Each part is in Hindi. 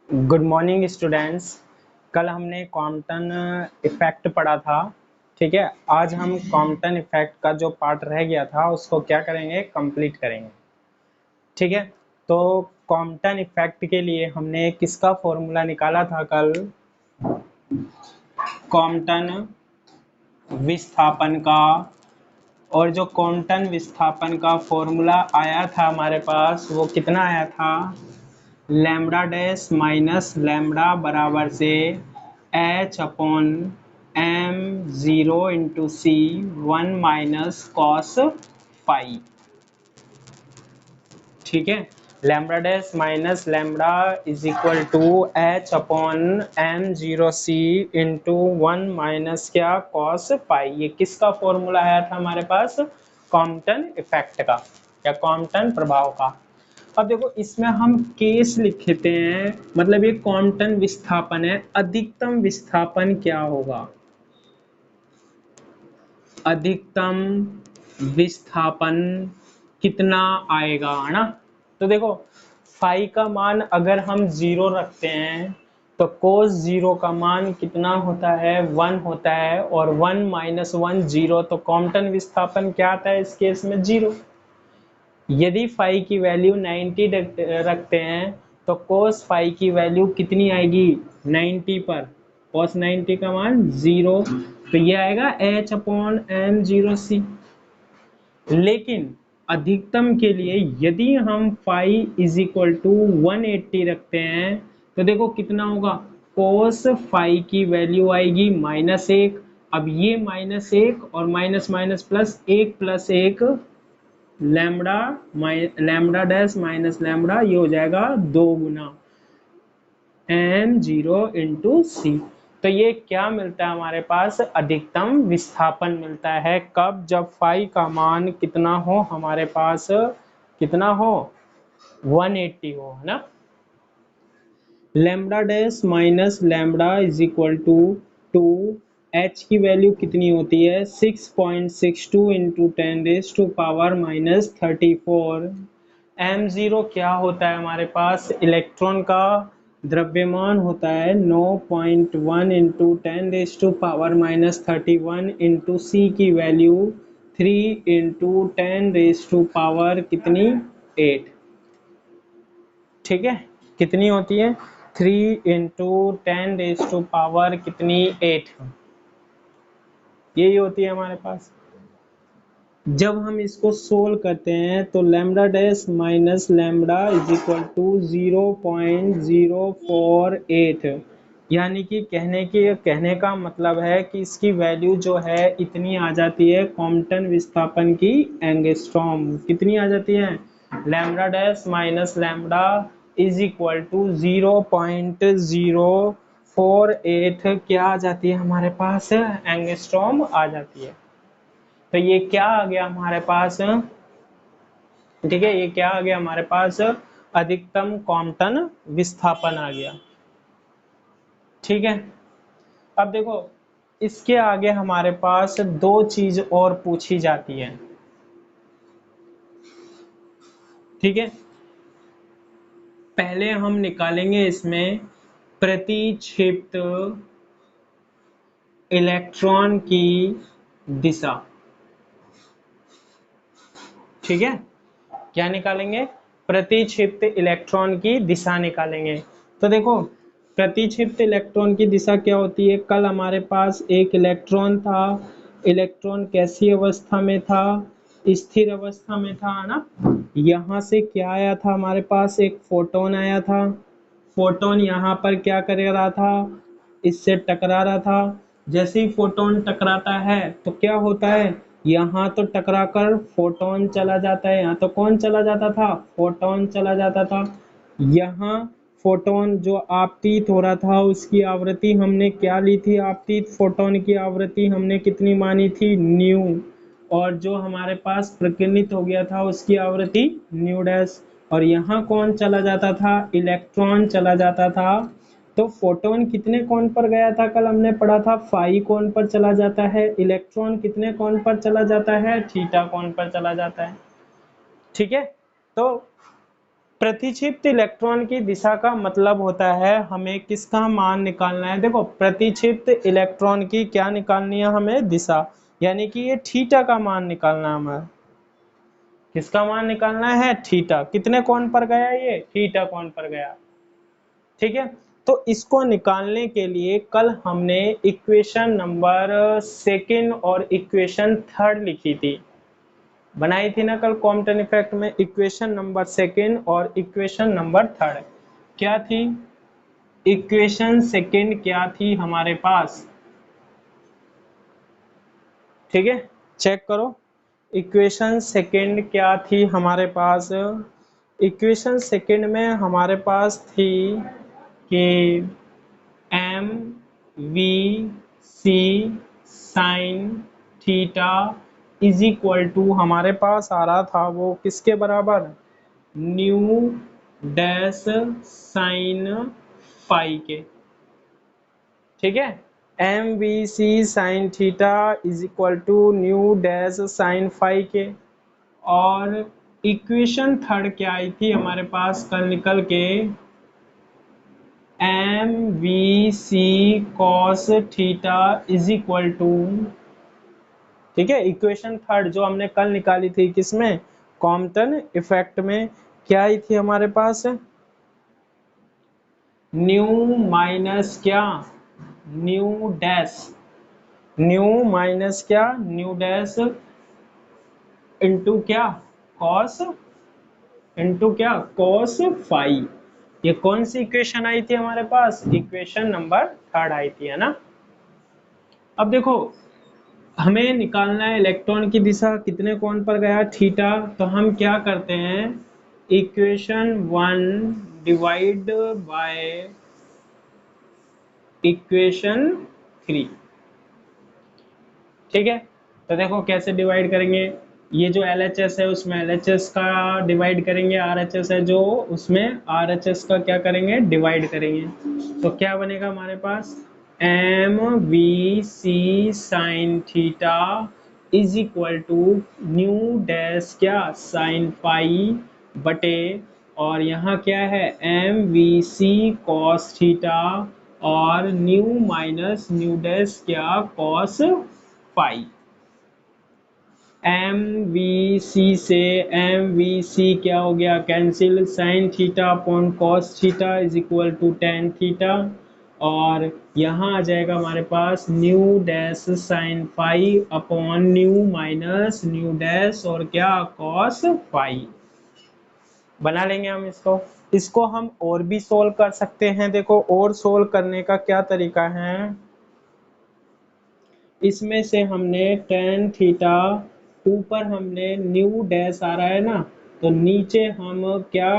Good morning students. कल हमने कॉम्पटन इफेक्ट पढ़ा था। ठीक है, आज हम कॉम्पटन इफेक्ट का जो पार्ट रह गया था उसको क्या करेंगे, कंप्लीट करेंगे। ठीक है, तो कॉम्पटन इफेक्ट के लिए हमने किसका फॉर्मूला निकाला था कल? कॉम्पटन विस्थापन का। और जो कॉम्पटन विस्थापन का फॉर्मूला आया था हमारे पास, वो कितना आया था? लैम्बडा डैश माइनस लैम्बडा बराबर से H upon M zero into C one minus cos phi. ठीक है, lambda dash minus lambda is equal to H upon M zero C into one minus क्या, कॉस फाई। ये किसका फॉर्मूला आया था हमारे पास? कॉम्पटन इफेक्ट का या कॉम्पटन प्रभाव का। अब देखो, इसमें हम केस लिखते हैं, मतलब ये कॉम्पटन विस्थापन है। अधिकतम विस्थापन क्या होगा? अधिकतम विस्थापन कितना आएगा, है ना? तो देखो, फाई का मान अगर हम जीरो रखते हैं तो कोस जीरो का मान कितना होता है? 1 होता है। और 1 माइनस 1 जीरो, तो कॉम्पटन विस्थापन क्या आता है इस केस में? जीरो। यदि फाई की वैल्यू 90 रखते हैं तो कोस फाई की वैल्यू कितनी आएगी? 90 पर। कोस 90 का मान जीरो, तो ये आएगा एच अपॉन एम जीरो सी। लेकिन अधिकतम के लिए यदि हम फाई इज इक्वल टू 180 रखते हैं तो देखो कितना होगा? कोस फाई की वैल्यू आएगी -1। अब ये -1 और minus minus plus, 1 plus 1 lambda, lambda dash minus lambda, ये हो जाएगा 2 गुना एम जीरो इंटू सी। तो ये क्या मिलता है हमारे पास? अधिकतम विस्थापन मिलता है। कब? जब फाई का मान कितना हो हमारे पास? कितना हो? 180 हो, है ना? Lambda dash minus lambda is equal to 2। H की वैल्यू कितनी होती है? 6.62 इंटू 10⁻⁻34। एम जीरो क्या होता है हमारे पास? इलेक्ट्रॉन का द्रव्यमान होता है 9.1 इंटू 10⁻⁻31 इंटू सी की वैल्यू 3 इंटू 10⁻⁻ कितनी? 8। ठीक है, कितनी होती है? 3 इंटू 10⁻⁻ कितनी? 8। यही होती है हमारे पास। जब हम इसको सोल्व करते हैं तो lambda dash minus lambda is equal to 0.048, यानी कि कहने का मतलब है कि इसकी वैल्यू जो है इतनी आ जाती है कॉम्पटन विस्थापन की एंगस्ट्रॉम। कितनी आ जाती है? Lambda dash minus lambda is equal to 0.048 क्या आ जाती है हमारे पास? एंगस्ट्रॉम आ जाती है। तो ये क्या आ गया हमारे पास? ठीक है, ये क्या आ गया हमारे पास? अधिकतम कॉम्पटन विस्थापन आ गया। ठीक है, अब देखो, इसके आगे हमारे पास दो चीज और पूछी जाती है। ठीक है, पहले हम निकालेंगे इसमें प्रतिक्षिप्त इलेक्ट्रॉन की दिशा। ठीक है, क्या निकालेंगे? प्रतिक्षिप्त इलेक्ट्रॉन की दिशा निकालेंगे। तो देखो, प्रतिक्षिप्त इलेक्ट्रॉन की दिशा क्या होती है? कल हमारे पास एक इलेक्ट्रॉन था। इलेक्ट्रॉन कैसी अवस्था में था? स्थिर अवस्था में था, है ना? यहाँ से क्या आया था हमारे पास? एक फोटोन आया था। फोटोन यहाँ पर क्या कर रहा था? इससे टकरा रहा था। जैसे ही फोटोन टकराता है तो क्या होता है? यहाँ तो टकराकर फोटोन चला जाता है। यहाँ तो कौन चला जाता था? फोटोन चला जाता था। यहाँ फोटोन जो आपतित हो रहा था उसकी आवृत्ति हमने क्या ली थी? आपतित फोटोन की आवृत्ति हमने कितनी मानी थी? न्यू। और जो हमारे पास प्रकीर्णित हो गया था उसकी आवृत्ति न्यू डैश। और यहाँ कौन चला जाता था? इलेक्ट्रॉन चला जाता था। तो फोटोन कितने कोण पर गया था? कल हमने पढ़ा था फाई कोण पर चला जाता है। इलेक्ट्रॉन कितने कोण पर चला जाता है? थीटा कोण पर चला जाता है। ठीक है, तो प्रतिक्षिप्त इलेक्ट्रॉन की दिशा का मतलब होता है हमें किसका मान निकालना है। देखो प्रतिक्षिप्त इलेक्ट्रॉन की क्या निकालनी है हमें, दिशा, यानी कि ये थीटा का मान निकालना है हमें। किसका मान निकालना है, थीटा। कितने कोण पर गया, ये थीटा कोण पर गया। ठीक है, तो इसको निकालने के लिए कल हमने इक्वेशन नंबर सेकंड और इक्वेशन थर्ड लिखी थी, बनाई थी ना कल कॉम्पटन इफेक्ट में। इक्वेशन नंबर सेकंड और इक्वेशन नंबर थर्ड क्या थी। इक्वेशन सेकंड क्या थी हमारे पास, ठीक है, चेक करो। इक्वेशन सेकंड क्या थी हमारे पास। इक्वेशन सेकंड में हमारे पास थी कि M V C sine theta is equal to, हमारे पास आ रहा था वो किसके बराबर, न्यू डैश साइन फाई के। ठीक है, M V C sine theta is equal to nu dash sine phi के। और इक्वेशन थर्ड क्या आई थी हमारे पास कल निकल के, M V C cos theta is equal to, ठीक है, इक्वेशन थर्ड जो हमने कल निकाली थी किसमें, कॉम्पटन इफेक्ट में, क्या आई थी हमारे पास, न्यू माइनस क्या, न्यू डैश, न्यू माइनस क्या, न्यू डैश इंटू क्या, कॉस, इंटू क्या, कॉस फाई। ये कौन सी इक्वेशन आई थी हमारे पास, इक्वेशन नंबर थर्ड आई थी, है ना। अब देखो हमें निकालना है इलेक्ट्रॉन की दिशा कितने कोण पर गया, थीटा। तो हम क्या करते हैं, equation one divide by equation three. ठीक है, तो देखो कैसे डिवाइड करेंगे। ये जो LHS है उसमें LHS का डिवाइड करेंगे, RHS है जो उसमें RHS का क्या करेंगे, डिवाइड करेंगे। तो क्या बनेगा हमारे पास, M V C sine theta is equal to nu dash क्या, साइन फाई बटे, और यहाँ क्या है, M V C cos theta, और न्यू माइनस न्यू डैश क्या, cos phi. M V C से एम वी सी क्या हो गया, cancel, sine theta upon cos theta is equal to tan theta, और यहाँ आ जाएगा हमारे पास nu dash sine phi upon nu minus nu dash और क्या, कॉस फाई। बना लेंगे हम इसको। इसको हम और भी सोल्व कर सकते हैं। देखो और सोल्व करने का क्या तरीका है, इसमें से हमने टेन थीटा, ऊपर हमने न्यू डैश आ रहा है ना, तो नीचे हम क्या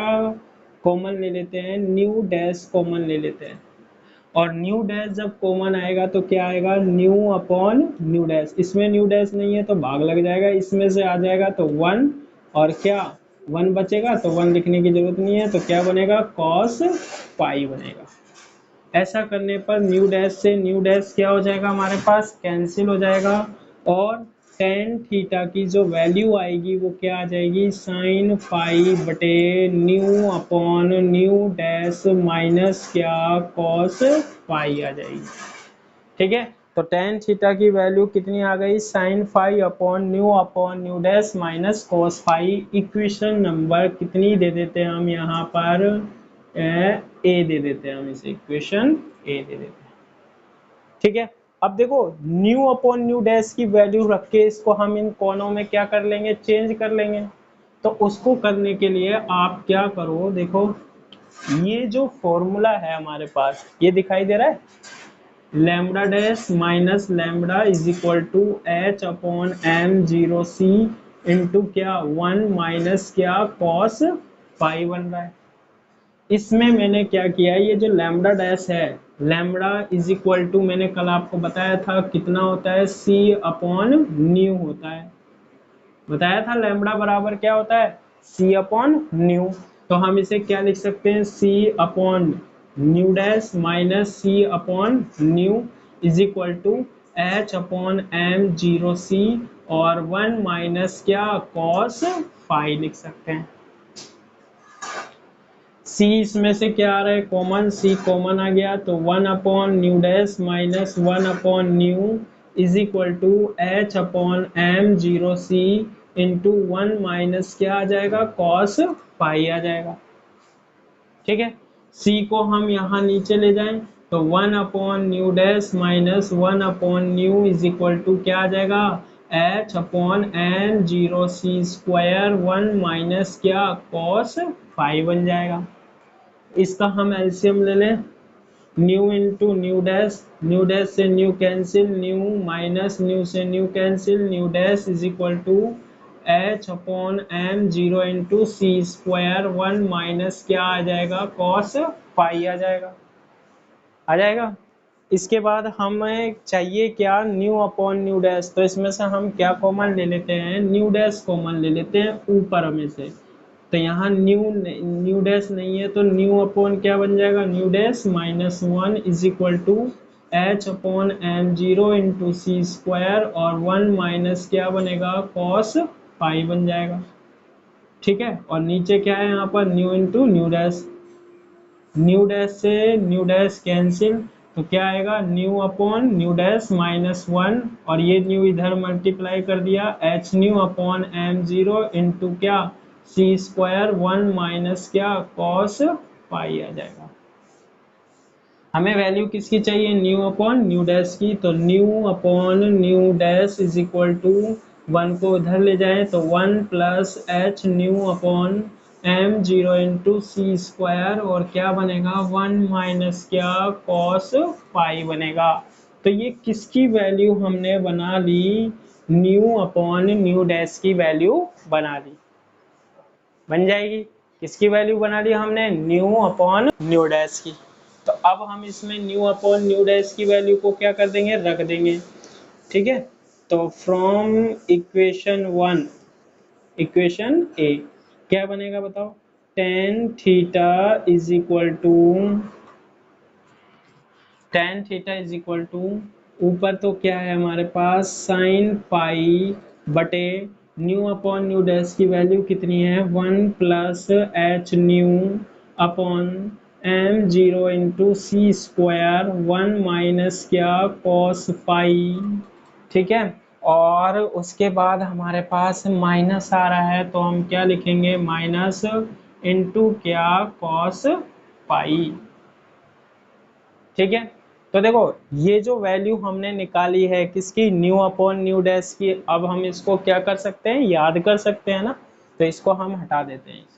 कॉमन ले लेते हैं, न्यू डैश कॉमन ले लेते हैं। और न्यू डैश जब कॉमन आएगा तो क्या आएगा, न्यू अपॉन न्यू डैश। इसमें न्यू डैश नहीं है तो भाग लग जाएगा, इसमें से आ जाएगा तो वन, और क्या वन बचेगा तो वन लिखने की जरूरत नहीं है, तो क्या बनेगा, कॉस पाई बनेगा। ऐसा करने पर न्यू डैश से न्यू डैश क्या हो जाएगा हमारे पास, कैंसिल हो जाएगा, और टेन थीटा की जो वैल्यू आएगी वो क्या आ जाएगी, साइन फाई बटे nu upon nu dash minus क्या, कॉस फाई आ जाएगी। ठीक है, तो टेन थीटा की वैल्यू कितनी आ गई, sine phi upon nu dash minus cos phi. Equation number कितनी दे देते हैं हम यहाँ पर, ए दे देते हैं हम इसे, इक्वेशन ए दे देते हैं। ठीक है, अब देखो न्यू अपॉन न्यू डैश की वैल्यू रख के इसको हम इन कोनों में क्या कर लेंगे, चेंज कर लेंगे। तो उसको करने के लिए आप क्या करो, देखो ये जो फॉर्मूला है हमारे पास, ये दिखाई दे रहा है, lambda dash minus lambda is equal to H upon M zero C into क्या, वन माइनस क्या, कॉस पाई बन रहा है। इसमें मैंने क्या किया, ये जो लैम्बडा डैश है, लैम्बडा इज इक्वल टू, मैंने कल आपको बताया था कितना होता है, सी अपॉन न्यू होता है, बताया था लैम्बडा बराबर क्या होता है, सी अपॉन न्यू। तो हम इसे क्या लिख सकते हैं, C upon nu dash minus C upon nu is equal to H upon M zero C और वन माइनस क्या, कॉस फाई लिख सकते हैं। सी इसमें से क्या आ रहा है कॉमन, सी कॉमन आ गया तो 1 upon nu dash minus 1 upon nu is equal to H upon M zero C into 1 minus क्या आ जाएगा कॉस पाई आ जाएगा। ठीक है, सी को हम यहाँ नीचे ले जाएं तो 1 upon nu dash minus 1 upon nu is equal to क्या आ जाएगा H upon N zero C square 1 minus क्या कॉस फाइव बन जाएगा। इसका हम एलसीएम ले लें, न्यू इंटू न्यू डैश से nu cancel, nu minus nu से nu cancel, nu dash is equal to H upon M zero into C square 1 minus क्या आ जाएगा कॉस पाई आ जाएगा, आ जाएगा। इसके बाद हमें चाहिए क्या न्यू अपॉन न्यू डैश, तो इसमें से हम क्या कॉमन ले लेते हैं न्यू डैश कॉमन ले लेते हैं ऊपर में से, तो यहाँ न्यू डैश नहीं है तो न्यू अपॉन क्या बन जाएगा nu dash minus 1 is equal to H upon M zero into C square और 1 माइनस क्या बनेगा कॉस पाई बन जाएगा। ठीक है, और नीचे क्या है यहाँ पर न्यू इंटू न्यू डैश से न्यू डैश कैंसिल तो क्या आएगा nu upon nu dash minus 1 और ये न्यू इधर मल्टीप्लाई कर दिया H nu upon M zero into क्या सी स्क्वायर 1 माइनस क्या कॉस पाई आ जाएगा। हमें वैल्यू किसकी चाहिए न्यू अपॉन न्यू डैश की, तो nu upon nu dash is equal to 1 को उधर ले जाएं तो 1 plus H nu upon M zero into C square और क्या बनेगा 1 माइनस क्या कॉस पाई बनेगा। तो ये किसकी वैल्यू हमने बना ली न्यू अपॉन न्यू डैश की वैल्यू बना ली, बन जाएगी। किसकी वैल्यू बना ली हमने न्यू अपॉन न्यू डैश की। तो अब हम इसमें न्यू अपॉन न्यू डैश की वैल्यू को क्या कर देंगे रख देंगे। ठीक है, तो फ्रॉम इक्वेशन 1 इक्वेशन ए क्या बनेगा बताओ tan theta is equal to tan theta is equal to ऊपर तो क्या है हमारे पास साइन पाई बटे न्यू अपॉन न्यू डैश की वैल्यू कितनी है 1 plus H nu upon M zero into C square 1 minus क्या कॉस पाई। ठीक है, और उसके बाद हमारे पास माइनस आ रहा है तो हम क्या लिखेंगे माइनस इंटू क्या कॉस पाई। ठीक है, तो देखो ये जो वैल्यू हमने निकाली है किसकी न्यू अपॉन न्यू डैश की, अब हम इसको क्या कर सकते हैं याद कर सकते हैं ना, तो इसको हम हटा देते हैं इसको।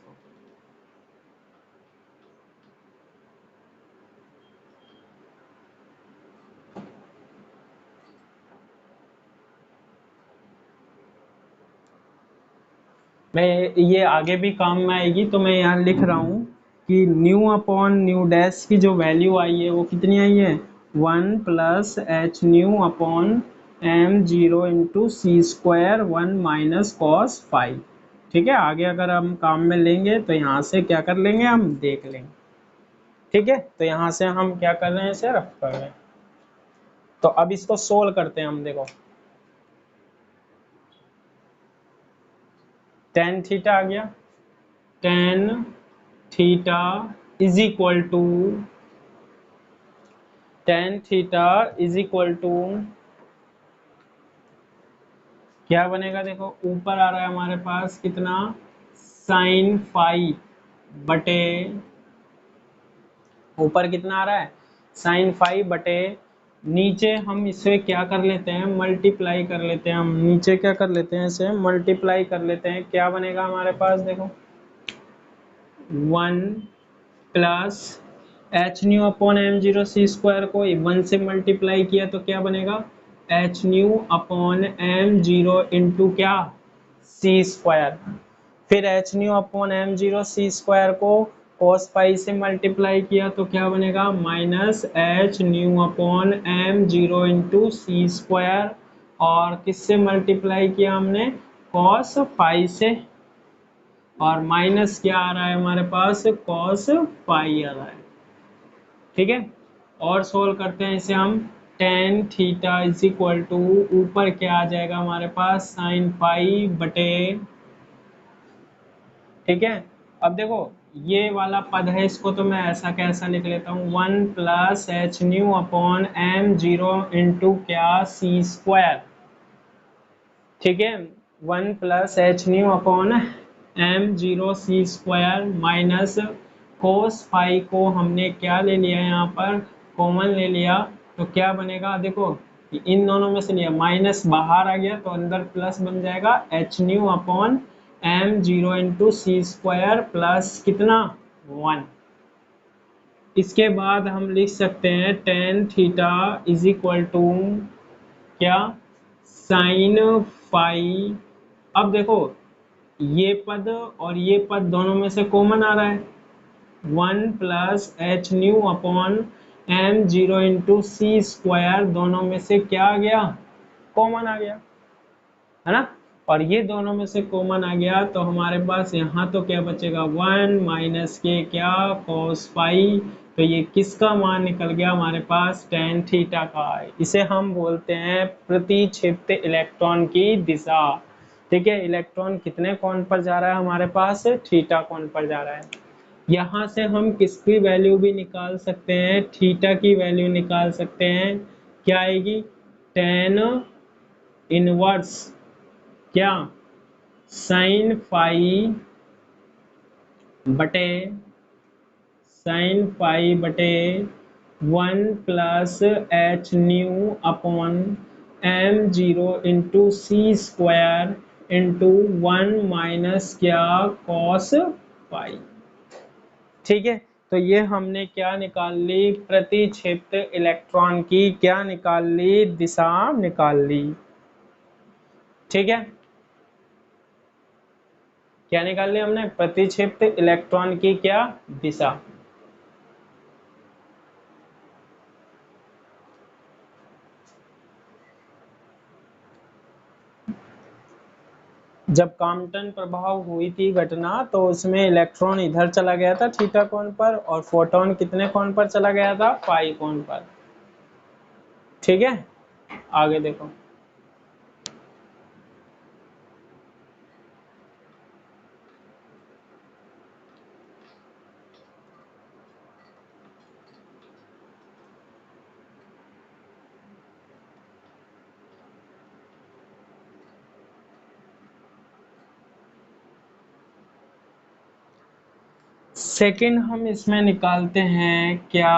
मैं ये आगे भी काम में आएगी तो मैं यहाँ लिख रहा हूँ कि न्यू अपॉन न्यू डैश की जो वैल्यू आई है वो कितनी आई है 1 plus H nu upon M zero into C square 1 minus cos phi. ठीक है, आगे अगर हम काम में लेंगे तो यहाँ से क्या कर लेंगे हम देख लेंगे। ठीक है, तो यहाँ से हम क्या कर रहे हैं इसे रफ कर रहे हैं, तो अब इसको सोल्व करते हैं हम। देखो टेन थीटा आ गया, tan theta is equal to tan theta is equal to क्या बनेगा देखो ऊपर आ रहा है हमारे पास कितना साइन फाई बटे ऊपर कितना आ रहा है साइन फाई बटे नीचे हम इसे क्या कर लेते हैं मल्टीप्लाई कर लेते हैं, हम नीचे क्या कर लेते हैं इसे मल्टीप्लाई कर लेते हैं। क्या बनेगा हमारे पास देखो 1 plus H nu upon M zero C square को 1 से मल्टीप्लाई किया तो क्या बनेगा H nu upon M zero into क्या सी स्क्वायर, फिर H nu upon M zero C square को cos पाई से मल्टीप्लाई किया तो क्या बनेगा minus H nu upon M zero into C square और किससे मल्टीप्लाई किया हमने cos पाई से और माइनस क्या आ रहा है हमारे पास cos पाई आ रहा है। ठीक है, और सोल्व करते हैं इसे हम tan theta is equal to ऊपर क्या आ जाएगा हमारे पास साइन पाई बटे। ठीक है, अब देखो ये वाला पद है, इसको तो मैं ऐसा कैसा लिख लेता हूँ, 1 plus H nu upon M zero into क्या सी स्क्वायर। ठीक है, 1 plus H nu upon M zero C square minus cos phi को हमने क्या ले लिया यहाँ पर, कॉमन ले लिया, तो क्या बनेगा देखो, इन दोनों में से लिया, माइनस बाहर आ गया तो अंदर प्लस बन जाएगा, H nu upon M zero into C square plus कितना 1। इसके बाद हम लिख सकते हैं tan theta is equal to क्या साइन फाई। अब देखो ये पद और ये पद दोनों में से कॉमन आ रहा है, 1 plus H nu upon M zero into C square, दोनों में से क्या आ गया, कॉमन आ गया, है ना। और ये दोनों में से कॉमन आ गया तो हमारे पास यहाँ तो क्या बचेगा, 1 माइनस के क्या कॉस फाई, तो ये किसका मान निकल गया हमारे पास, टेन थीटा का। इसे हम बोलते हैं प्रतिक्षिप्त इलेक्ट्रॉन की दिशा। ठीक है, इलेक्ट्रॉन कितने कोण पर जा रहा है हमारे पास, थीटा कोण पर जा रहा है। यहाँ से हम किसकी वैल्यू भी निकाल सकते हैं, थीटा की वैल्यू निकाल सकते हैं, क्या आएगी, टेन इनवर्स क्या साइन फाई बटे बटे 1 plus H nu upon M zero into C square into 1 minus क्या कॉस फाई। ठीक है, तो ये हमने क्या निकाल ली, प्रतिक्षेप्त इलेक्ट्रॉन की क्या निकाल ली, दिशा निकाल ली। ठीक है, क्या निकाल लिया हमने, प्रतिक्षेप्त इलेक्ट्रॉन की क्या दिशा। जब कॉम्पटन प्रभाव हुई थी घटना तो उसमें इलेक्ट्रॉन इधर चला गया था थीटा कोण पर, और फोटोन कितने कोण पर चला गया था, पाई कोण पर। ठीक है, आगे देखो, सेकंड हम इसमें निकालते हैं क्या,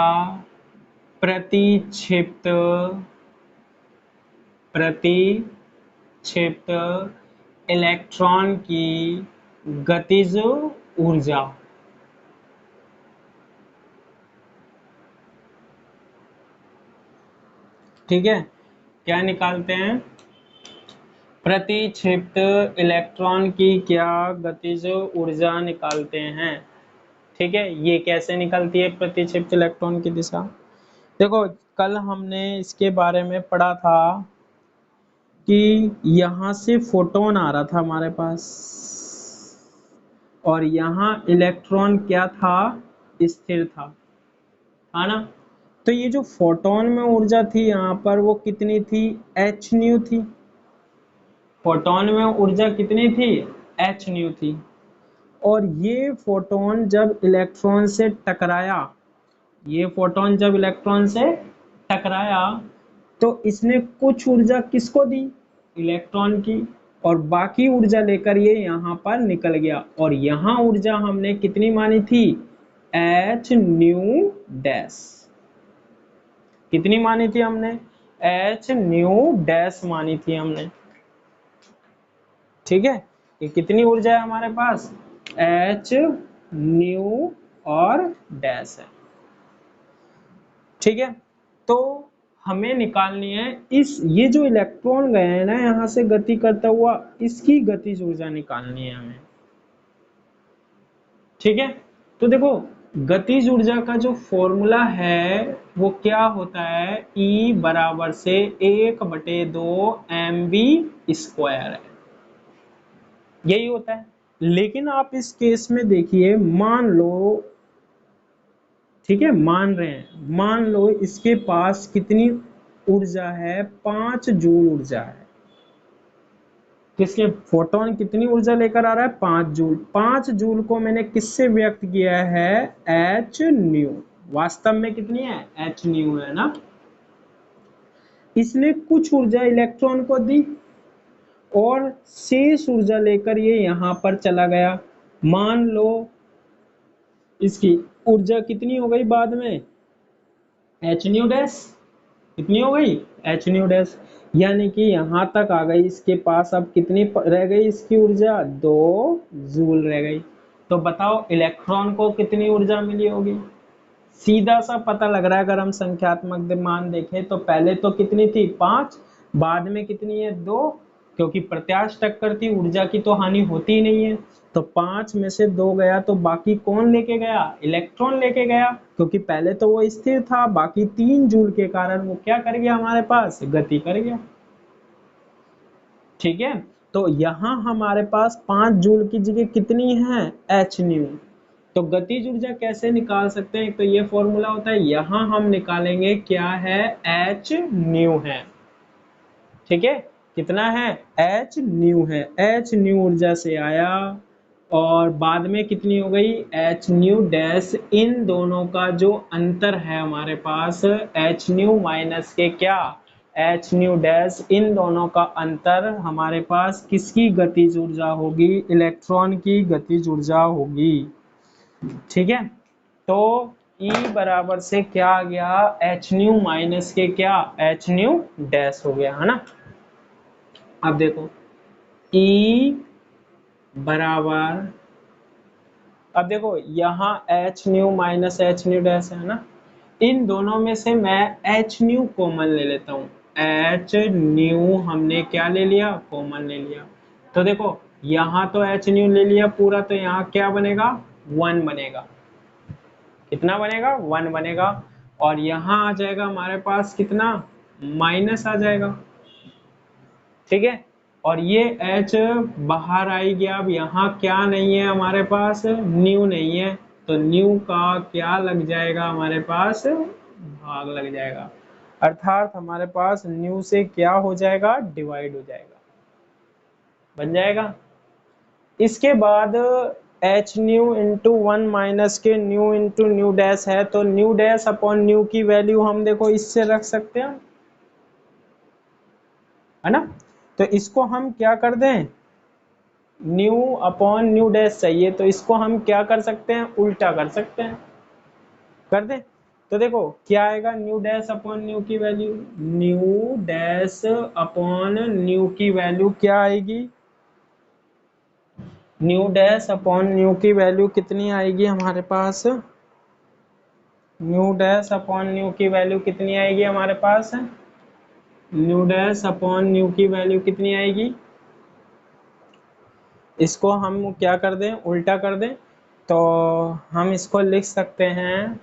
प्रतिक्षिप्त इलेक्ट्रॉन की गतिज ऊर्जा। ठीक है, क्या निकालते हैं, प्रतिक्षिप्त इलेक्ट्रॉन की क्या गतिज ऊर्जा निकालते हैं। ठीक है, ये कैसे निकलती है प्रतिक्षिप्त इलेक्ट्रॉन की दिशा, देखो कल हमने इसके बारे में पढ़ा था कि यहाँ से फोटोन आ रहा था हमारे पास, और यहाँ इलेक्ट्रॉन क्या था, स्थिर था, है ना। तो ये जो फोटोन में ऊर्जा थी यहाँ पर वो कितनी थी, एच न्यू थी। फोटोन में ऊर्जा कितनी थी, एच न्यू थी। और ये फोटोन जब इलेक्ट्रॉन से टकराया, ये फोटोन जब इलेक्ट्रॉन से टकराया तो इसने कुछ ऊर्जा किसको दी, इलेक्ट्रॉन की, और बाकी ऊर्जा लेकर ये यहाँ पर निकल गया। और यहाँ ऊर्जा हमने कितनी मानी थी, एच न्यू डैश, कितनी मानी थी हमने, एच न्यू डैश मानी थी हमने। ठीक है, ये कितनी ऊर्जा है हमारे पास, एच न्यू और डैश है। ठीक है, तो हमें निकालनी है इस, ये जो इलेक्ट्रॉन गए हैं ना यहाँ से गति करता हुआ, इसकी गतिज ऊर्जा निकालनी है हमें। ठीक है, तो देखो गतिज ऊर्जा का जो फॉर्मूला है वो क्या होता है, E बराबर से 1/2 mv स्क्वायर है, यही होता है। लेकिन आप इस केस में देखिए, मान लो, ठीक है मान रहे हैं, मान लो इसके पास कितनी ऊर्जा है, 5 जूल ऊर्जा है। किसके, फोटोन कितनी ऊर्जा लेकर आ रहा है, 5 जूल। 5 जूल को मैंने किससे व्यक्त किया है, एच न्यू। वास्तव में कितनी है, एच न्यू है ना। इसने कुछ ऊर्जा इलेक्ट्रॉन को दी और शेष ऊर्जा लेकर ये यहां पर चला गया। मान लो इसकी ऊर्जा कितनी हो गई बाद में, एच न्यू डैश कितनी हो गई, एच न्यू डैश, यानी कि यहां तक आ गई। इसके पास अब कितनी रह गई इसकी ऊर्जा, 2 जूल रह गई। तो बताओ इलेक्ट्रॉन को कितनी ऊर्जा मिली होगी। सीधा सा पता लग रहा है, अगर हम संख्यात्मक मान देखें तो पहले तो कितनी थी, 5, बाद में कितनी है, 2, क्योंकि प्रत्याश टक्कर थी, ऊर्जा की तो हानि होती ही नहीं है। तो 5 में से 2 गया तो बाकी कौन लेके गया, इलेक्ट्रॉन लेके गया, क्योंकि पहले तो वो स्थिर था, बाकी 3 जूल के कारण वो क्या कर गया, हमारे पास गति कर गया। ठीक है, तो यहां हमारे पास 5 जूल की जगह कितनी है, एच न्यू। तो गतिज ऊर्जा कैसे निकाल सकते हैं, तो ये फॉर्मूला होता है, यहां हम निकालेंगे क्या है, एच न्यू है। ठीक है, कितना है, एच न्यू है। एच न्यू ऊर्जा से आया और बाद में कितनी हो गई, एच न्यू डैश। इन दोनों का जो अंतर है हमारे पास, एच न्यू माइनस के क्या, एच न्यू डैश, इन दोनों का अंतर हमारे पास किसकी गतिज ऊर्जा होगी, इलेक्ट्रॉन की गतिज ऊर्जा होगी। ठीक है, तो E बराबर से क्या आ गया, एच न्यू माइनस के क्या, एच न्यू डैश हो गया, है ना। अब देखो E बराबर, अब देखो यहाँ H new minus H new dash है ना, इन दोनों में से मैं एच न्यू कॉमन ले लेता हूँ। एच न्यू हमने क्या ले लिया, कॉमन ले लिया। तो देखो यहाँ तो एच न्यू ले लिया पूरा, तो यहाँ क्या बनेगा, 1 बनेगा। कितना बनेगा, 1 बनेगा। और यहाँ आ जाएगा हमारे पास कितना, माइनस आ जाएगा। ठीक है, और ये H बाहर आई गया। अब यहाँ क्या नहीं है हमारे पास, न्यू नहीं है, तो न्यू का क्या लग जाएगा हमारे पास, भाग लग जाएगा। अर्थात हमारे पास न्यू से क्या हो जाएगा, डिवाइड हो जाएगा, बन जाएगा। इसके बाद एच न्यू इंटू 1 माइनस के न्यू इंटू न्यू डैश है, तो न्यू डैश अपॉन न्यू की वैल्यू हम देखो इससे रख सकते हैं, है ना। तो इसको हम क्या कर दें, न्यू अपॉन न्यू डैश चाहिए, तो इसको हम क्या कर सकते हैं, उल्टा कर सकते हैं, कर दें। तो देखो क्या आएगा, न्यू डैश अपॉन न्यू की value, new dash upon new की वैल्यू क्या आएगी, न्यू डैश अपॉन न्यू की वैल्यू कितनी आएगी हमारे पास, न्यू डैश अपॉन न्यू की वैल्यू कितनी आएगी हमारे पास, न्यू डैश अपॉन न्यू की वैल्यू कितनी आएगी, इसको हम क्या कर दें, उल्टा कर दें। तो हम इसको लिख सकते हैं,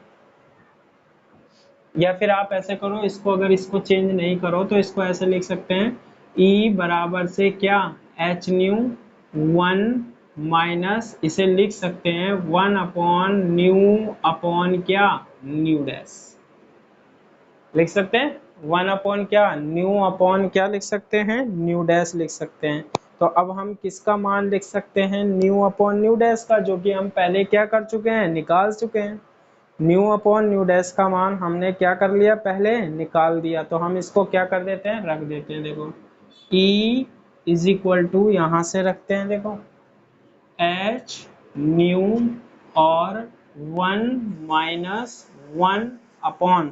या फिर आप ऐसे करो, इसको अगर इसको चेंज नहीं करो तो इसको ऐसे लिख सकते हैं, E बराबर से क्या, एच न्यू 1 माइनस, इसे लिख सकते हैं 1 अपॉन न्यू अपॉन क्या, न्यू डैश लिख सकते हैं, 1 अपॉन क्या, न्यू अपॉन क्या लिख सकते हैं, न्यू डैश लिख सकते हैं। तो अब हम किसका मान लिख सकते हैं, न्यू अपॉन न्यू डैश का, जो कि हम पहले क्या कर चुके हैं, निकाल चुके हैं। न्यू अपॉन न्यू डैश का मान हमने क्या कर लिया, पहले निकाल दिया। तो हम इसको क्या कर देते हैं, रख देते हैं। देखो E इज इक्वल टू, यहाँ से रखते हैं, देखो एच न्यू और 1 माइनस 1 अपॉन,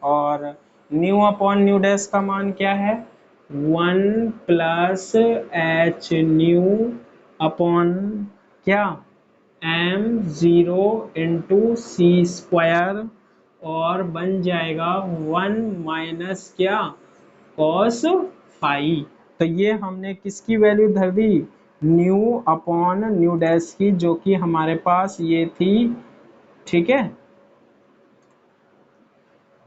और न्यू अपॉन न्यू डैश का मान क्या है, 1 प्लस एच न्यू अपॉन क्या, m0 इंटू सी स्क्वायर, और बन जाएगा 1 माइनस क्या, कॉस फाई। तो ये हमने किसकी वैल्यू धर दी, न्यू अपॉन न्यू डैश की, जो कि हमारे पास ये थी। ठीक है,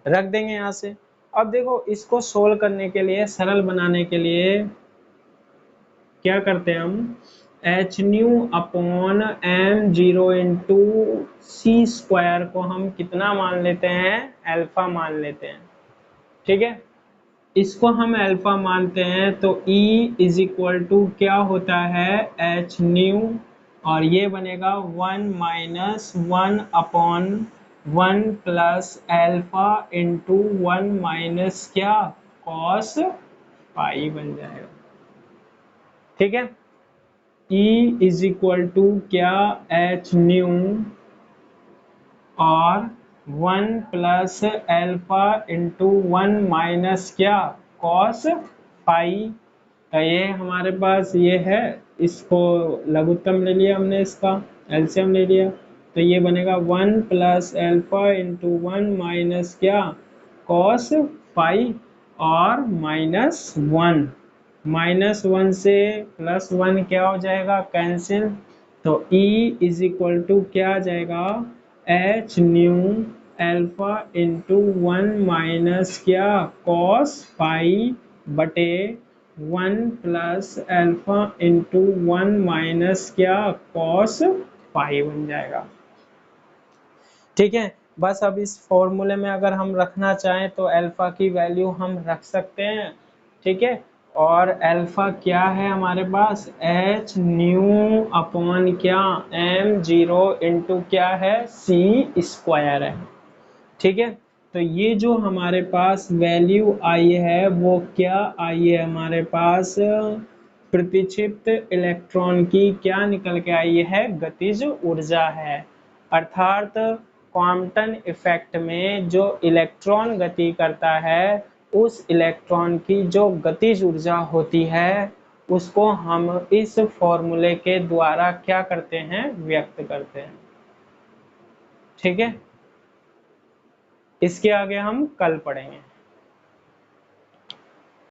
रख देंगे यहाँ से। अब देखो इसको सोल्व करने के लिए, सरल बनाने के लिए क्या करते हैं हम, H nu upon m0 into C square को हम कितना मान लेते हैं, अल्फा मान लेते हैं। ठीक है, इसको हम अल्फा मानते हैं, तो E इज इक्वल टू क्या होता है, एच न्यू, और ये बनेगा 1 - 1/1 प्लस एल्फा इंटू 1 माइनस क्या, कॉस पाई बन जाएगा। ठीक है, E इज इक्वल टू क्या, एच न्यू और 1 प्लस एल्फा इंटू 1 माइनस क्या, कॉस पाई। ये हमारे पास ये है, इसको लघुत्तम ले लिया हमने, इसका एलसीएम ले लिया, तो ये बनेगा 1 प्लस एल्फा इंटू 1 माइनस क्या, कॉस पाई, और -1 से +1 क्या हो जाएगा, कैंसिल। तो E इज इक्वल टू क्या आ जाएगा, H new alpha into 1 minus क्या, कॉस पाई बटे 1 प्लस एल्फा इंटू 1 माइनस क्या, कॉस पाई बन जाएगा। ठीक है, बस अब इस फॉर्मूले में अगर हम रखना चाहें तो अल्फा की वैल्यू हम रख सकते हैं। ठीक है, और अल्फा क्या है हमारे पास, एच न्यू अपॉन क्या, m0 इंटू क्या है, c स्क्वायर है। ठीक है, तो ये जो हमारे पास वैल्यू आई है वो क्या आई है, हमारे पास प्रतिक्षिप्त इलेक्ट्रॉन की क्या निकल के आई है, गतिज ऊर्जा है। अर्थात क्वांटम इफेक्ट में जो इलेक्ट्रॉन गति करता है, उस इलेक्ट्रॉन की जो गतिज ऊर्जा होती है, उसको हम इस फॉर्मूले के द्वारा क्या करते हैं, व्यक्त करते हैं। ठीक है, इसके आगे हम कल पढ़ेंगे।